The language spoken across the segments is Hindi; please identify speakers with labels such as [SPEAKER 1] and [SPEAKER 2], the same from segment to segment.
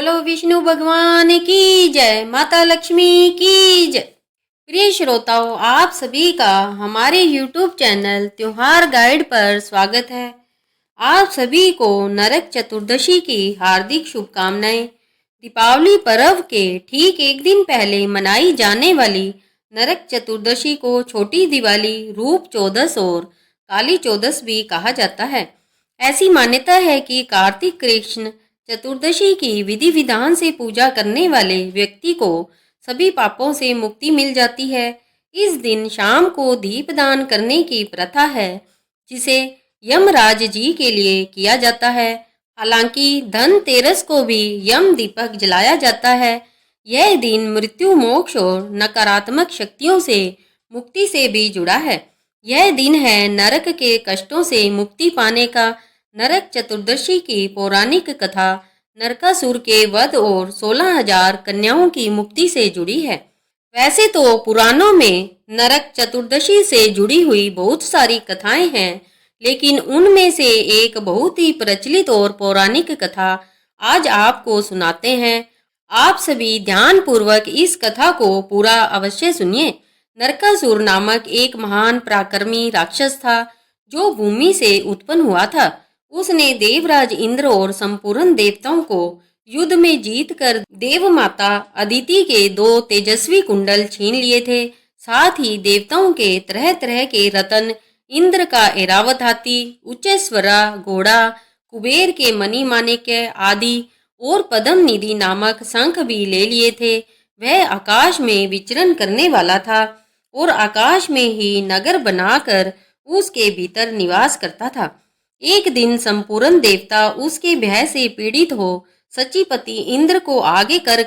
[SPEAKER 1] बोलो विष्णु भगवान की जय, माता लक्ष्मी की जय। प्रिय श्रोताओं, आप सभी का हमारे YouTube चैनल त्योहार गाइड पर स्वागत है। आप सभी को नरक चतुर्दशी की हार्दिक शुभकामनाएं। दीपावली पर्व के ठीक एक दिन पहले मनाई जाने वाली नरक चतुर्दशी को छोटी दिवाली, रूप चौदस और काली चौदस भी कहा जाता है। ऐसी मान्यता है कि कार्तिक कृष्ण चतुर्दशी की विधि विधान से पूजा करने वाले व्यक्ति को सभी पापों से मुक्ति मिल जाती है। इस दिन शाम को दीपदान करने की प्रथा है, जिसे यमराज जी के लिए किया जाता है। हालांकि धनतेरस को भी यम दीपक जलाया जाता है। यह दिन मृत्यु, मोक्ष और नकारात्मक शक्तियों से मुक्ति से भी जुड़ा है। यह दिन है नरक के कष्टों से मुक्ति पाने का। नरक चतुर्दशी की पौराणिक कथा नरकासुर के वध और 16,000 कन्याओं की मुक्ति से जुड़ी है। वैसे तो पुराणों में नरक चतुर्दशी से जुड़ी हुई बहुत सारी कथाएं हैं, लेकिन उनमें से एक बहुत ही प्रचलित और पौराणिक कथा आज आपको सुनाते हैं। आप सभी ध्यान पूर्वक इस कथा को पूरा अवश्य सुनिए। नरकासुर नामक एक महान पराक्रमी राक्षस था, जो भूमि से उत्पन्न हुआ था। उसने देवराज इंद्र और संपूर्ण देवताओं को युद्ध में जीतकर देव माता अदिति के 2 तेजस्वी कुंडल छीन लिए थे। साथ ही देवताओं के तरह तरह के रत्न, इंद्र का ऐरावत हाथी, उच्चैश्वरा घोड़ा, कुबेर के मणि माणिक्य आदि और पद्म निधि नामक शंख भी ले लिए थे। वह आकाश में विचरण करने वाला था और आकाश में ही नगर बनाकर उसके भीतर निवास करता था। एक दिन संपूर्ण देवता उसके भय से पीड़ित हो सचिपति इंद्र को आगे कर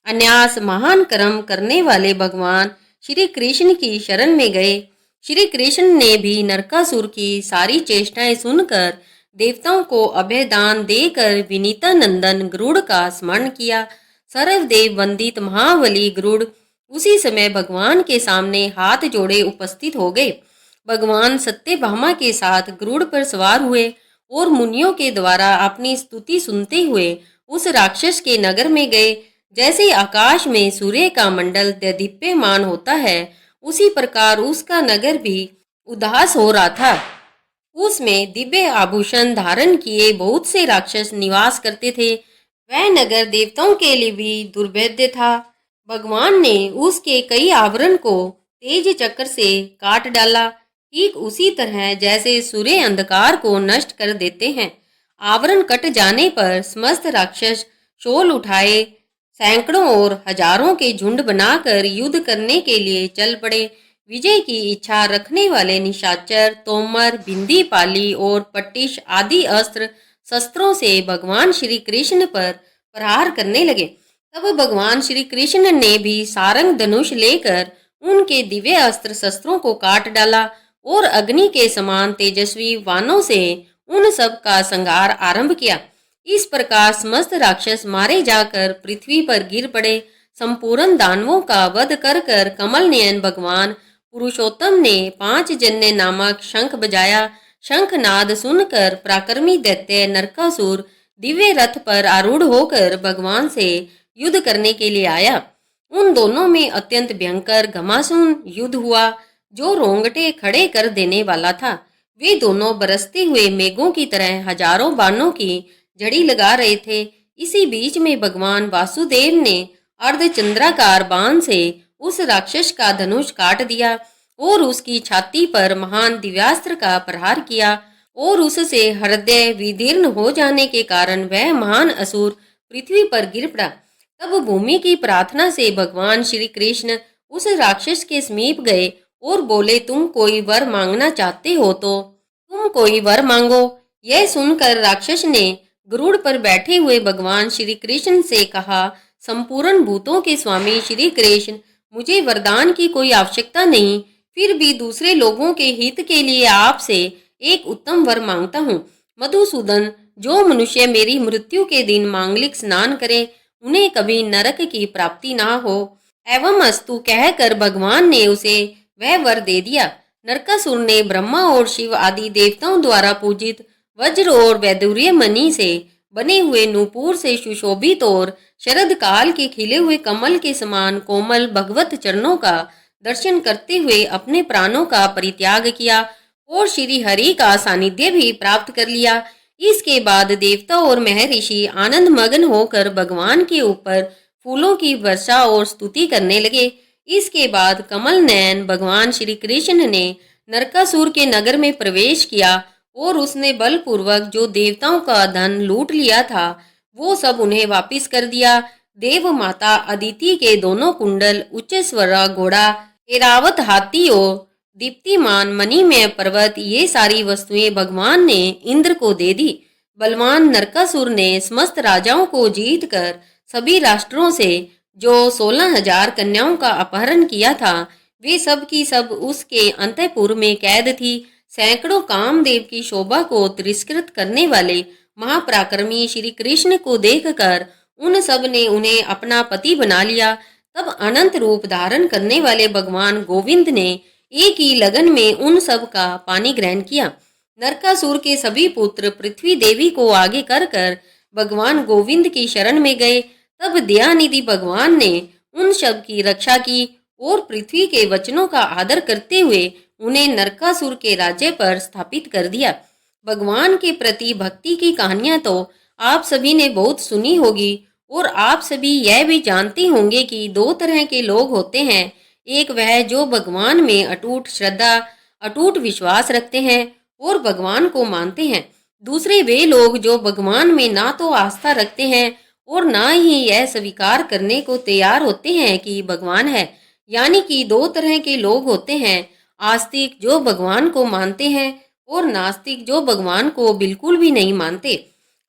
[SPEAKER 1] अन्यास महान कर्म करने वाले भगवान श्री कृष्ण की शरण में गए। श्री कृष्ण ने भी नरकासुर की सारी चेष्टाएं सुनकर देवताओं को अभय दान देकर विनीता नंदन गरुड़ का स्मरण किया। सर्वदेव वंदित महाबली गरुड़ उसी समय भगवान के सामने हाथ जोड़े उपस्थित हो गए। भगवान सत्यभामा के साथ गरुड़ पर सवार हुए और मुनियों के द्वारा अपनी स्तुति सुनते हुए उस राक्षस के नगर में गए। जैसे आकाश में सूर्य का मंडल दीप्यमान होता है, उसी प्रकार उसका नगर भी उदास हो रहा था। उसमें दिव्य आभूषण धारण किए बहुत से राक्षस निवास करते थे। वह नगर देवताओं के लिए भी दुर्भेद्य था। भगवान ने उसके कई आवरण को तेज चक्र से काट डाला, ठीक उसी तरह जैसे सूर्य अंधकार को नष्ट कर देते हैं। आवरण कट जाने पर समस्त राक्षस शोल उठाए सैकड़ों और हजारों के झुंड बनाकर युद्ध करने के लिए चल पड़े। विजय की इच्छा रखने वाले निशाचर, तोमर, बिंदी पाली और पट्टिश आदि अस्त्र शस्त्रों से भगवान श्री कृष्ण पर प्रहार करने लगे। तब भगवान श्री कृष्ण ने भी सारंग धनुष लेकर उनके दिव्य अस्त्र शस्त्रों को काट डाला और अग्नि के समान तेजस्वी वाणों से उन सब का संहार आरंभ किया। इस प्रकार समस्त राक्षस मारे जाकर पृथ्वी पर गिर पड़े। संपूर्ण दानवों का वध कर कमल नयन भगवान पुरुषोत्तम ने 5 जन्य नामक शंख बजाया। शंखनाद सुनकर पराक्रमी दैत्य नरकासुर दिव्य रथ पर आरूढ़ होकर भगवान से युद्ध करने के लिए आया। उन दोनों में अत्यंत भयंकर घमासान युद्ध हुआ, जो रोंगटे खड़े कर देने वाला था। वे दोनों बरसते हुए मेघों की तरह हजारों बाणों की झड़ी लगा रहे थे। इसी बीच में भगवान वासुदेव ने अर्धचंद्राकार बाण से उस राक्षस का धनुष काट दिया और उसकी छाती पर महान दिव्यास्त्र का प्रहार किया और उससे हृदय विदीर्ण हो जाने के कारण वह महान असुर पृथ्वी पर गिर पड़ा। तब भूमि की प्रार्थना से भगवान श्री कृष्ण उस राक्षस के समीप गए और बोले, तुम कोई वर मांगना चाहते हो तो तुम कोई वर मांगो। यह सुनकर राक्षस ने गरुड़ पर बैठे हुए भगवान श्री कृष्ण से कहा, संपूर्ण भूतों के स्वामी श्री कृष्ण, मुझे वरदान की कोई आवश्यकता नहीं, फिर भी दूसरे लोगों के हित के लिए आपसे एक उत्तम वर मांगता हूँ। मधुसूदन, जो मनुष्य मेरी मृत्यु के दिन मांगलिक स्नान करे, उन्हें कभी नरक की प्राप्ति ना हो। एवं अस्तु कहकर भगवान ने उसे वह वर दे दिया। नरकासुर ने ब्रह्मा और शिव आदि देवताओं द्वारा पूजित वज्र और वैदुर्य मणि से बने हुए नूपुर से सुशोभित और शरद काल के खिले हुए कमल के समान कोमल भगवत चरणों का दर्शन करते हुए अपने प्राणों का परित्याग किया और श्री हरि का सानिध्य भी प्राप्त कर लिया। इसके बाद देवता और महर्षि आनंद मग्न होकर भगवान के ऊपर फूलों की वर्षा और स्तुति करने लगे। इसके बाद कमल नयन भगवान श्री कृष्ण ने नरकासुर के नगर में प्रवेश किया और उसने बलपूर्वक जो देवताओं का धन लूट लिया था वो सब उन्हें वापस कर दिया। देव माता अदिति के दोनों कुंडल, उच्चस्वरा घोड़ा, ऐरावत हाथी और दीप्तिमान मणिमय पर्वत, ये सारी वस्तुएं भगवान ने इंद्र को दे दी। बलवान नरकासुर ने समस्त राजाओं को जीत कर सभी राष्ट्रों से जो 16,000 कन्याओं का अपहरण किया था वे सब की सब उसके अंतःपुर में कैद थी। सैकड़ों कामदेव की शोभा को तिरस्कृत करने वाले महापराक्रमी श्री कृष्ण को देखकर उन सब ने उन्हें अपना पति बना लिया। तब अनंत रूप धारण करने वाले भगवान गोविंद ने एक ही लगन में उन सब का पानी ग्रहण किया। नरकासुर के सभी पुत्र पृथ्वी देवी को आगे कर कर भगवान गोविंद की शरण में गए। तब दयानिधि भगवान ने उन सब की रक्षा की और पृथ्वी के वचनों का आदर करते हुए उन्हें नरकासुर के राज्य पर स्थापित कर दिया। भगवान के प्रति भक्ति की कहानियां तो आप सभी ने बहुत सुनी होगी और आप सभी यह भी जानते होंगे कि दो तरह के लोग होते हैं। एक वह जो भगवान में अटूट श्रद्धा, अटूट विश्वास रखते हैं और भगवान को मानते हैं। दूसरे वे लोग जो भगवान में ना तो आस्था रखते हैं और ना ही यह स्वीकार करने को तैयार होते हैं कि भगवान है। यानी कि दो तरह के लोग होते हैं, आस्तिक जो भगवान को मानते हैं और नास्तिक जो भगवान को बिल्कुल भी नहीं मानते।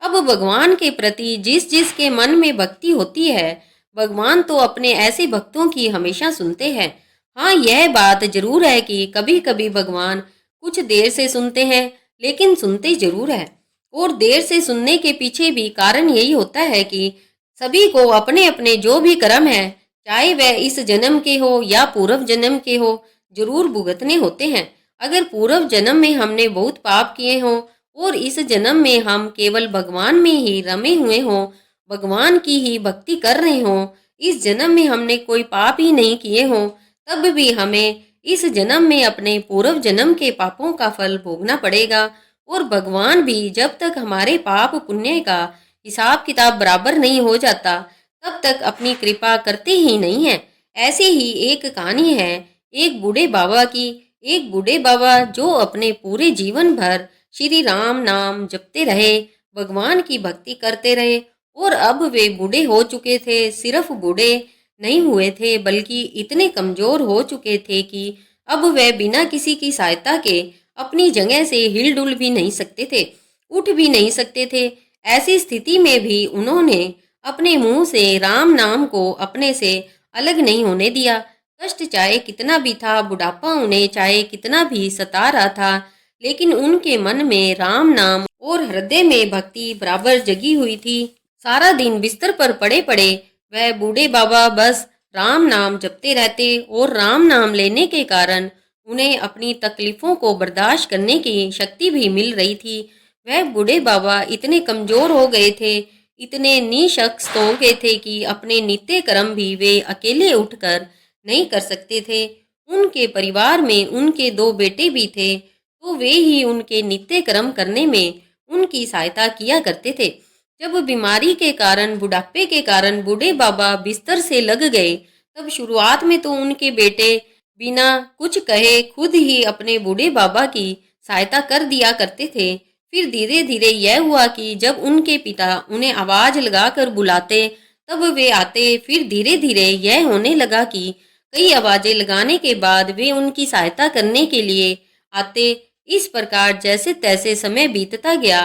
[SPEAKER 1] अब भगवान के प्रति जिस जिस के मन में भक्ति होती है भगवान तो अपने ऐसे भक्तों की हमेशा सुनते हैं। हाँ, यह बात जरूर है कि कभी कभी भगवान कुछ देर से सुनते हैं लेकिन सुनते जरूर है। और देर से सुनने के पीछे भी कारण यही होता है कि सभी को अपने अपने जो भी कर्म है, चाहे वह इस जन्म के हो या पूर्व जन्म के हो, जरूर भुगतने होते हैं। अगर पूर्व जन्म में हमने बहुत पाप किए हों और इस जन्म में हम केवल भगवान में ही रमे हुए हों, भगवान की ही भक्ति कर रहे हों, इस जन्म में हमने कोई पाप ही नहीं किए हों, तब भी हमें इस जन्म में अपने पूर्व जन्म के पापों का फल भोगना पड़ेगा। और भगवान भी जब तक हमारे पाप पुण्य का हिसाब किताब बराबर नहीं हो जाता तब तक अपनी कृपा करते ही नहीं है। ऐसे ही एक कहानी है एक बूढ़े बाबा की। एक बूढ़े बाबा जो अपने पूरे जीवन भर श्री राम नाम जपते रहे, भगवान की भक्ति करते रहे और अब वे बूढ़े हो चुके थे। सिर्फ बूढ़े नहीं हुए थे बल्कि इतने कमजोर हो चुके थे कि अब वे बिना किसी की सहायता के अपनी जगह से हिलडुल भी नहीं सकते थे, उठ भी नहीं सकते थे। ऐसी स्थिति में भी उन्होंने अपने मुंह से राम नाम को अपने से अलग नहीं होने दिया। कष्ट चाहे कितना भी था, बुढ़ापा उन्हें चाहे कितना भी सता रहा था, लेकिन उनके मन में राम नाम और हृदय में भक्ति बराबर जगी हुई थी। सारा दिन बिस्तर पर पड़े पड़े वह बूढ़े बाबा बस राम नाम जपते रहते और राम नाम लेने के कारण उन्हें अपनी तकलीफों को बर्दाश्त करने की शक्ति भी मिल रही थी। वह बूढ़े बाबा इतने कमजोर हो गए थे, इतने निशक्त हो गए थे कि अपने नित्य कर्म भी वे अकेले उठकर नहीं कर सकते थे। उनके परिवार में उनके 2 बेटे भी थे, तो वे ही उनके नित्य कर्म करने में उनकी सहायता किया करते थे। जब बीमारी के कारण, बुढ़ापे के कारण बूढ़े बाबा बिस्तर से लग गए, तब शुरुआत में तो उनके बेटे बिना कुछ कहे खुद ही अपने बूढ़े बाबा की सहायता कर दिया करते थे। फिर धीरे धीरे यह हुआ कि जब उनके पिता उन्हें आवाज लगाकर बुलाते तब वे आते। फिर धीरे धीरे यह होने लगा कि कई आवाजें लगाने के बाद वे उनकी सहायता करने के लिए आते। इस प्रकार जैसे तैसे समय बीतता गया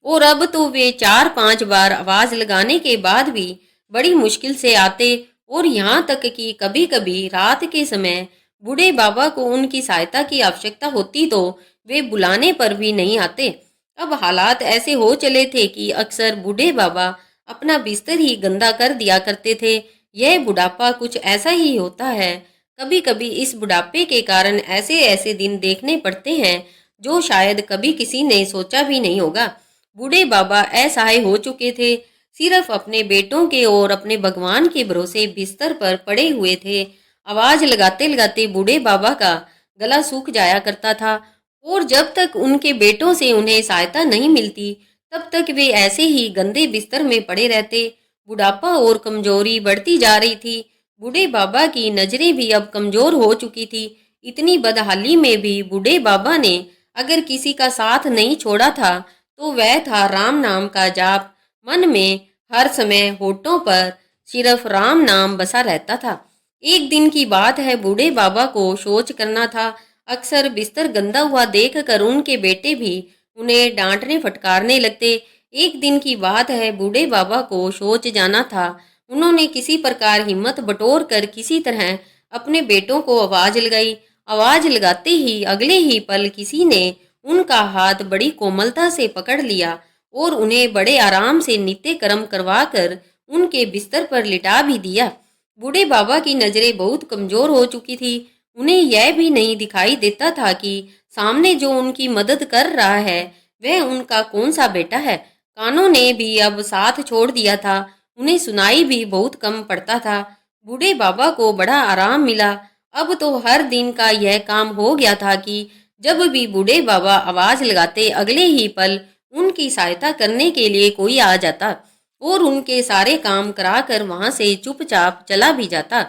[SPEAKER 1] और अब तो वे 4-5 बार आवाज लगाने के बाद भी बड़ी मुश्किल से आते और यहाँ तक कि कभी कभी रात के समय बूढ़े बाबा को उनकी सहायता की आवश्यकता होती तो वे बुलाने पर भी नहीं आते। अब हालात ऐसे हो चले थे कि अक्सर बूढ़े बाबा अपना बिस्तर ही गंदा कर दिया करते थे। यह बुढ़ापा कुछ ऐसा ही होता है। कभी कभी इस बुढ़ापे के कारण ऐसे ऐसे दिन देखने पड़ते हैं जो शायद कभी किसी ने सोचा भी नहीं होगा। बूढ़े बाबा असहाय हो चुके थे, सिर्फ अपने बेटों के और अपने भगवान के भरोसे बिस्तर पर पड़े हुए थे। आवाज लगाते लगाते बूढ़े बाबा का गला सूख जाया करता था और जब तक उनके बेटों से उन्हें सहायता नहीं मिलती तब तक वे ऐसे ही गंदे बिस्तर में पड़े रहते। बुढ़ापा और कमजोरी बढ़ती जा रही थी। बूढ़े बाबा की नजरें भी अब कमजोर हो चुकी थी। इतनी बदहाली में भी बूढ़े बाबा ने अगर किसी का साथ नहीं छोड़ा था तो वह था राम नाम का जाप। मन में हर समय होठों पर सिर्फ राम नाम बसा रहता था। एक दिन की बात है, बूढ़े बाबा को शौच करना था। अक्सर बिस्तर गंदा हुआ देखकर उनके बेटे भी उन्हें डांटने फटकारने लगते। एक दिन की बात है, बूढ़े बाबा को शौच जाना था। उन्होंने किसी प्रकार हिम्मत बटोर कर किसी तरह अपने बेटों को आवाज लगाई। आवाज लगाते ही अगले ही पल किसी ने उनका हाथ बड़ी कोमलता से पकड़ लिया और उन्हें बड़े आराम से नित्य कर्म करवा कर उनके बिस्तर पर लिटा भी दिया। बूढ़े बाबा की नजरें बहुत कमजोर हो चुकी थी। उन्हें यह भी नहीं दिखाई देता था कि सामने जो उनकी मदद कर रहा है वह उनका कौन सा बेटा है। कानों ने भी अब साथ छोड़ दिया था। उन्हें सुनाई भी बहुत कम पड़ता था। बूढ़े बाबा को बड़ा आराम मिला। अब तो हर दिन का यह काम हो गया था कि जब भी बूढ़े बाबा आवाज लगाते अगले ही पल उनकी सहायता करने के लिए कोई आ जाता और उनके सारे काम कराकर वहां से चुपचाप चला भी जाता।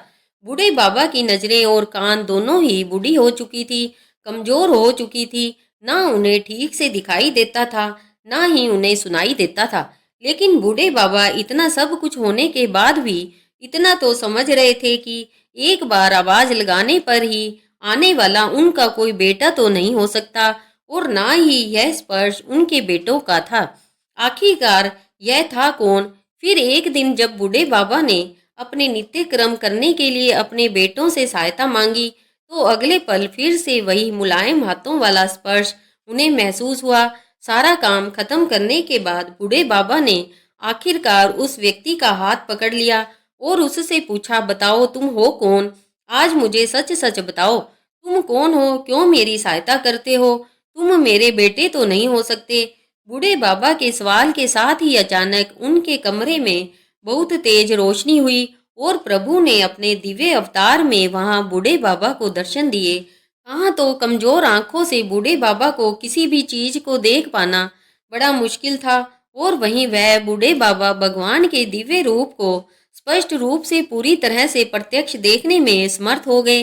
[SPEAKER 1] बूढ़े बाबा की नजरें और कान दोनों ही बूढ़ी हो चुकी थी, कमजोर हो चुकी थी। ना उन्हें ठीक से दिखाई देता था, ना ही उन्हें सुनाई देता था। लेकिन बूढ़े बाबा इतना सब कुछ होने के बाद भी इतना तो समझ रहे थे कि एक बार आवाज लगाने पर ही आने वाला उनका कोई बेटा तो नहीं हो सकता और ना ही यह स्पर्श उनके बेटों का था। आखिरकार यह था कौन? फिर एक दिन जब बूढ़े बाबा ने अपने नित्य कर्म करने के लिए अपने बेटों से सहायता मांगी तो अगले पल फिर से वही मुलायम हाथों वाला स्पर्श उन्हें महसूस हुआ। सारा काम खत्म करने के बाद बूढ़े बाबा ने आखिरकार उस व्यक्ति का हाथ पकड़ लिया और उससे पूछा, बताओ तुम हो कौन? आज मुझे सच सच बताओ, तुम कौन हो? क्यों मेरी सहायता करते हो? तुम मेरे बेटे तो नहीं हो सकते। बूढ़े बाबा के सवाल के साथ ही अचानक उनके कमरे में बहुत तेज रोशनी हुई और प्रभु ने अपने दिव्य अवतार में वहां बूढ़े बाबा को दर्शन दिए। कहाँ तो कमजोर आंखों से बूढ़े बाबा को किसी भी चीज को देख पाना बड़ा मुश्किल था और वहीं वह बूढ़े बाबा भगवान के दिव्य रूप को स्पष्ट रूप से पूरी तरह से प्रत्यक्ष देखने में समर्थ हो गए।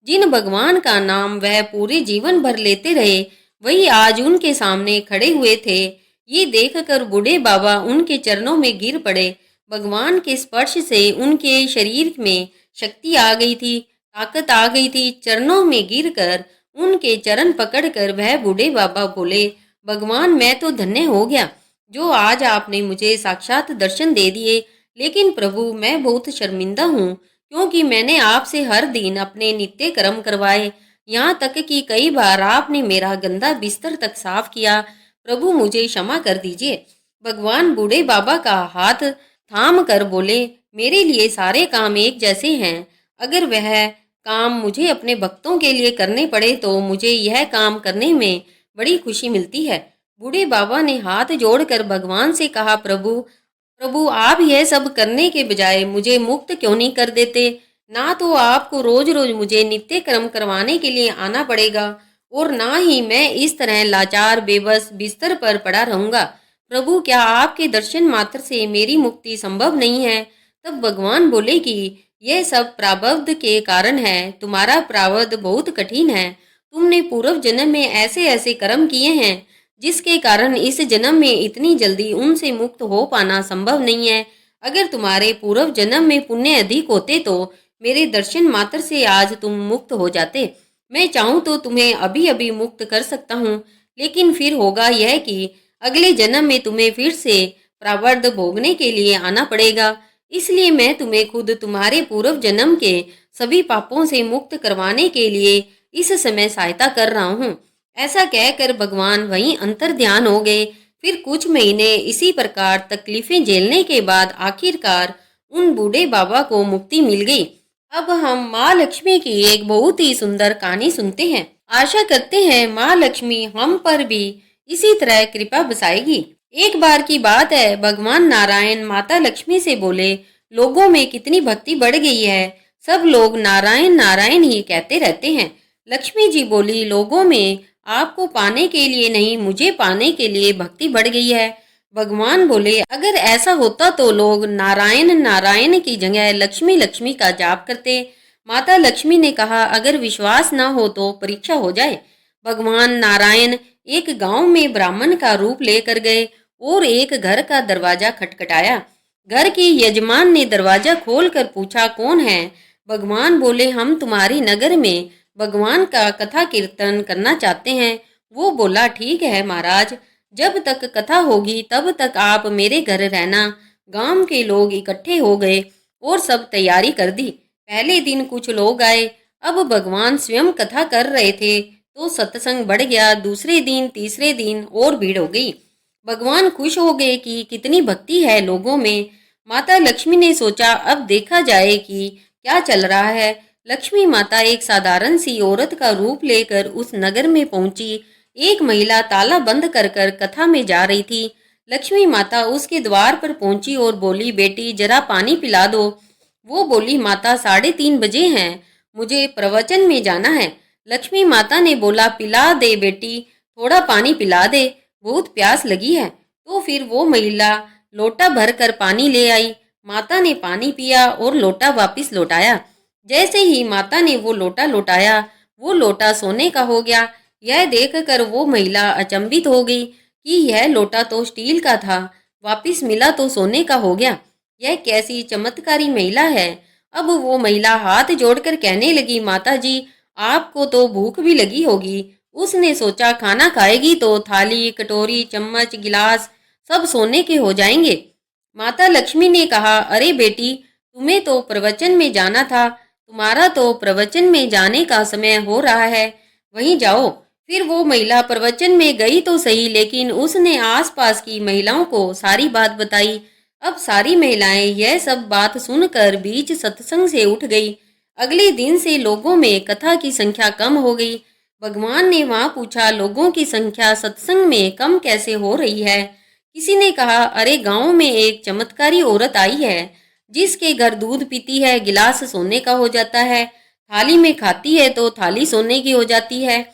[SPEAKER 1] जिन भगवान का नाम वह पूरे जीवन भर लेते रहे वही आज उनके सामने खड़े हुए थे। ये देखकर बूढ़े बाबा उनके चरणों में गिर पड़े। भगवान के स्पर्श से उनके शरीर में शक्ति आ गई थी, ताकत आ गई थी। चरणों में गिरकर उनके चरण पकड़कर वह बूढ़े बाबा बोले, भगवान मैं तो धन्य हो गया जो आज आपने मुझे साक्षात दर्शन दे दिए। लेकिन प्रभु मैं बहुत शर्मिंदा हूँ क्योंकि मैंने आपसे हर दिन अपने नित्य कर्म करवाए, यहाँ तक कि कई बार आपने मेरा गंदा बिस्तर तक साफ किया। प्रभु मुझे क्षमा कर दीजिए। भगवान बूढ़े बाबा का हाथ थाम कर बोले, मेरे लिए सारे काम एक जैसे हैं। अगर वह काम मुझे अपने भक्तों के लिए करने पड़े तो मुझे यह काम करने में बड़ी खुशी मिलती है। बूढ़े बाबा ने हाथ जोड़कर भगवान से कहा, प्रभु प्रभु आप यह सब करने के बजाय मुझे मुक्त क्यों नहीं कर देते? ना तो आपको रोज रोज मुझे नित्य कर्म करवाने के लिए आना पड़ेगा और ना ही मैं इस तरह लाचार बेबस बिस्तर पर पड़ा रहूंगा। प्रभु क्या आपके दर्शन मात्र से मेरी मुक्ति संभव नहीं है? तब भगवान बोले कि यह सब प्रारब्ध के कारण है। तुम्हारा प्रारब्ध बहुत कठिन है। तुमने पूर्व जन्म में ऐसे ऐसे कर्म किए हैं जिसके कारण इस जन्म में इतनी जल्दी उनसे मुक्त हो पाना संभव नहीं है। अगर तुम्हारे पूर्व जन्म में पुण्य अधिक होते तो मेरे दर्शन मात्र से आज तुम मुक्त हो जाते। मैं चाहूँ तो तुम्हें अभी अभी मुक्त कर सकता हूँ, लेकिन फिर होगा यह कि अगले जन्म में तुम्हें फिर से प्रारब्ध भोगने के लिए आना पड़ेगा। इसलिए मैं तुम्हें खुद तुम्हारे पूर्व जन्म के सभी पापों से मुक्त करवाने के लिए इस समय सहायता कर रहा हूँ। ऐसा कहकर भगवान वहीं अंतर ध्यान हो गए। फिर कुछ महीने इसी प्रकार तकलीफें झेलने के बाद आखिरकार उन बूढ़े बाबा को मुक्ति मिल गई। अब हम माँ लक्ष्मी की एक बहुत ही सुंदर कहानी सुनते हैं। आशा करते हैं माँ लक्ष्मी हम पर भी इसी तरह कृपा बरसाएगी। एक बार की बात है, भगवान नारायण माता लक्ष्मी से बोले, लोगों में कितनी भक्ति बढ़ गई है, सब लोग नारायण नारायण ही कहते रहते हैं। लक्ष्मी जी बोली, लोगों में आपको पाने के लिए नहीं, मुझे पाने के लिए भक्ति बढ़ गई है। भगवान बोले, अगर ऐसा होता तो लोग नारायण नारायण की जगह लक्ष्मी लक्ष्मी का जाप करते। माता लक्ष्मी ने कहा, अगर विश्वास न हो तो परीक्षा हो जाए। भगवान नारायण एक गांव में ब्राह्मण का रूप लेकर गए और एक घर का दरवाजा खटखटाया। घर के यजमान ने दरवाजा खोलकर पूछा, कौन है? भगवान बोले, हम तुम्हारी नगर में भगवान का कथा कीर्तन करना चाहते हैं। वो बोला, ठीक है महाराज, जब तक कथा होगी तब तक आप मेरे घर रहना। गांव के लोग इकट्ठे हो गए और सब तैयारी कर दी। पहले दिन कुछ लोग आए, अब भगवान स्वयं कथा कर रहे थे तो सत्संग बढ़ गया। दूसरे दिन, तीसरे दिन और भीड़ हो गई। भगवान खुश हो गए कि कितनी भक्ति है लोगों में। माता लक्ष्मी ने सोचा, अब देखा जाए कि क्या चल रहा है। लक्ष्मी माता एक साधारण सी औरत का रूप लेकर उस नगर में पहुंची। एक महिला ताला बंद कर कर कथा में जा रही थी। लक्ष्मी माता उसके द्वार पर पहुंची और बोली, बेटी जरा पानी पिला दो। वो बोली, माता 3:30 बजे हैं, मुझे प्रवचन में जाना है। लक्ष्मी माता ने बोला, पिला दे बेटी, थोड़ा पानी पिला दे, बहुत प्यास लगी है। तो फिर वो महिला लोटा भर कर पानी ले आई। माता ने पानी पिया और लोटा वापस लौटाया। जैसे ही माता ने वो लोटा लौटाया, वो लोटा सोने का हो गया। यह देखकर वो महिला अचंभित हो गई कि यह लोटा तो स्टील का था, वापस मिला तो सोने का हो गया। यह कैसी चमत्कारी महिला है। अब वो महिला हाथ जोड़कर कहने लगी, माता जी, आपको तो भूख भी लगी होगी। उसने सोचा, खाना खाएगी तो थाली, कटोरी, चम्मच, गिलास सब सोने के हो जाएंगे। माता लक्ष्मी ने कहा, अरे बेटी, तुम्हें तो प्रवचन में जाना था, तुम्हारा तो प्रवचन में जाने का समय हो रहा है, वहीं जाओ। फिर वो महिला प्रवचन में गई तो सही, लेकिन उसने आसपास की महिलाओं को सारी बात बताई। अब सारी महिलाएं यह सब बात सुनकर बीच सत्संग से उठ गई। अगले दिन से लोगों में कथा की संख्या कम हो गई। भगवान ने वहां पूछा, लोगों की संख्या सत्संग में कम कैसे हो रही है? किसी ने कहा, अरे गांव में एक चमत्कारी औरत आई है, जिसके घर दूध पीती है गिलास सोने का हो जाता है, थाली में खाती है तो थाली सोने की हो जाती है।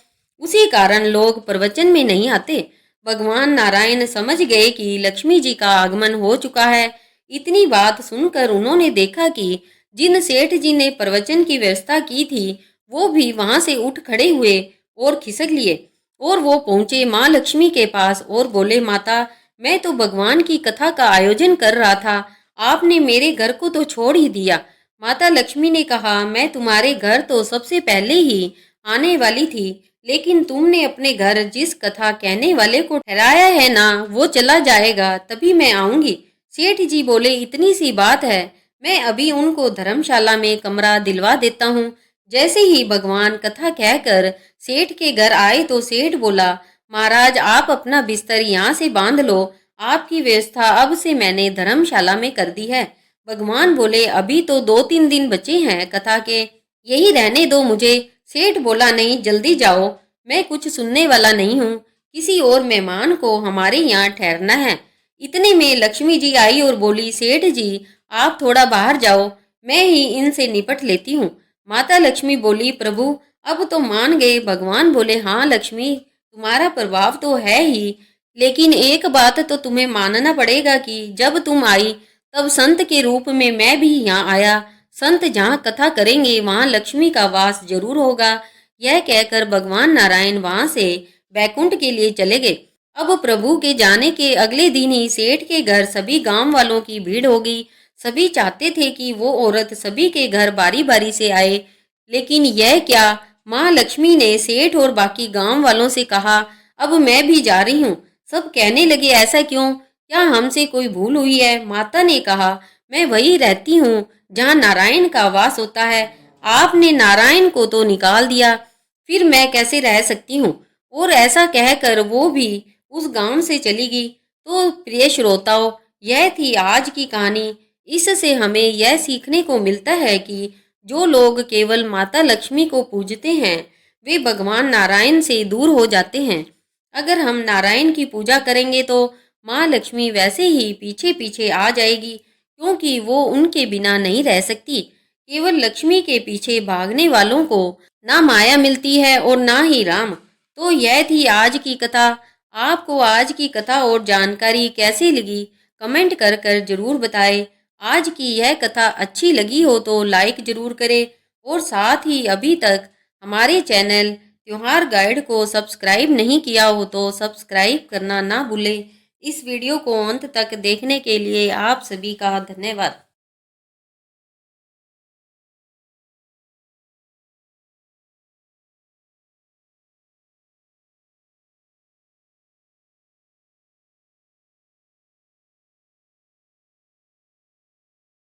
[SPEAKER 1] उसी कारण लोग प्रवचन में नहीं आते। भगवान नारायण समझ गए कि लक्ष्मी जी का आगमन हो चुका है। इतनी बात सुनकर उन्होंने देखा कि जिन सेठ जी ने प्रवचन की व्यवस्था की थी, वो भी वहां से उठ खड़े हुए और खिसक लिए और वो पहुंचे माँ लक्ष्मी के पास और बोले, माता, मैं तो भगवान की कथा का आयोजन कर रहा था, आपने मेरे घर को तो छोड़ ही दिया। माता लक्ष्मी ने कहा, मैं तुम्हारे घर तो सबसे पहले ही आने वाली थी, लेकिन तुमने अपने घर जिस कथा कहने वाले को ठहराया है ना, वो चला जाएगा तभी मैं आऊंगी। सेठ जी बोले, इतनी सी बात है, मैं अभी उनको धर्मशाला में कमरा दिलवा देता हूँ। जैसे ही भगवान कथा कहकर सेठ के घर आए तो सेठ बोला, महाराज, आप अपना बिस्तर यहाँ से बांध लो, आपकी व्यवस्था अब से मैंने धर्मशाला में कर दी है। भगवान बोले, अभी तो 2-3 दिन बचे हैं कथा के, यही रहने दो मुझे। सेठ बोला, नहीं, जल्दी जाओ, मैं कुछ सुनने वाला नहीं हूँ, किसी और मेहमान को हमारे यहाँ ठहरना है। इतने में लक्ष्मी जी आई और बोली, सेठ जी, आप थोड़ा बाहर जाओ, मैं ही इनसे निपट लेती हूँ। माता लक्ष्मी बोली, प्रभु, अब तो मान गए। भगवान बोले, हाँ लक्ष्मी, तुम्हारा प्रभाव तो है ही, लेकिन एक बात तो तुम्हें मानना पड़ेगा कि जब तुम आई तब संत के रूप में मैं भी यहाँ आया। संत जहाँ कथा करेंगे वहाँ लक्ष्मी का वास जरूर होगा। यह कहकर भगवान नारायण वहां से बैकुंठ के लिए चले गए। अब प्रभु के जाने के अगले दिन ही सेठ के घर सभी गांव वालों की भीड़ हो गई। सभी चाहते थे कि वो औरत सभी के घर बारी बारी से आए, लेकिन यह क्या, माँ लक्ष्मी ने सेठ और बाकी गांव वालों से कहा, अब मैं भी जा रही हूँ। सब कहने लगे, ऐसा क्यों, क्या हमसे कोई भूल हुई है? माता ने कहा, मैं वही रहती हूँ जहाँ नारायण का वास होता है, आपने नारायण को तो निकाल दिया, फिर मैं कैसे रह सकती हूँ? और ऐसा कहकर वो भी उस गांव से चली गई। तो प्रिय श्रोताओं, यह थी आज की कहानी। इससे हमें यह सीखने को मिलता है कि जो लोग केवल माता लक्ष्मी को पूजते हैं, वे भगवान नारायण से दूर हो जाते हैं। अगर हम नारायण की पूजा करेंगे तो माँ लक्ष्मी वैसे ही पीछे पीछे आ जाएगी, क्योंकि वो उनके बिना नहीं रह सकती। केवल लक्ष्मी के पीछे भागने वालों को ना माया मिलती है और ना ही राम। तो यह थी आज की कथा। आपको आज की कथा और जानकारी कैसी लगी, कमेंट कर कर जरूर बताएं। आज की यह कथा अच्छी लगी हो तो लाइक जरूर करें और साथ ही अभी तक हमारे चैनल त्योहार गाइड को सब्सक्राइब नहीं किया हो तो सब्सक्राइब करना ना भूलें। इस वीडियो को अंत तक देखने के लिए आप सभी का धन्यवाद।